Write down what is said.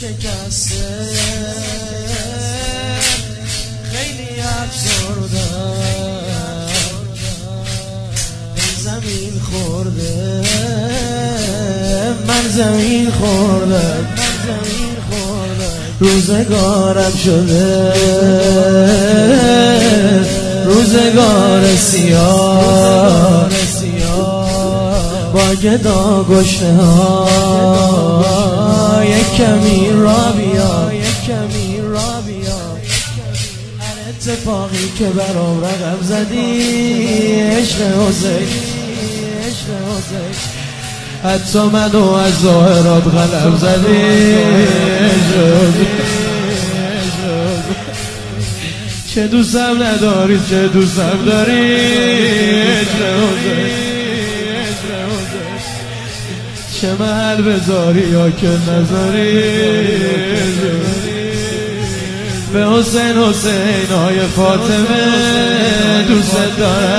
شکسته خیلی افسردم این زمین خورده من زمین خوردم روزگارم شده روزگار سیاه با گدا گشنه ها یک کمی را بیا هر اتفاقی که برام رقم زدی عشق حسین حتی منو از ظاهرات غلب زدی چه دوستم نداری چه دوستم داری چه محل بذاری یا که نذاری به حسین های فاطمه دوست دارم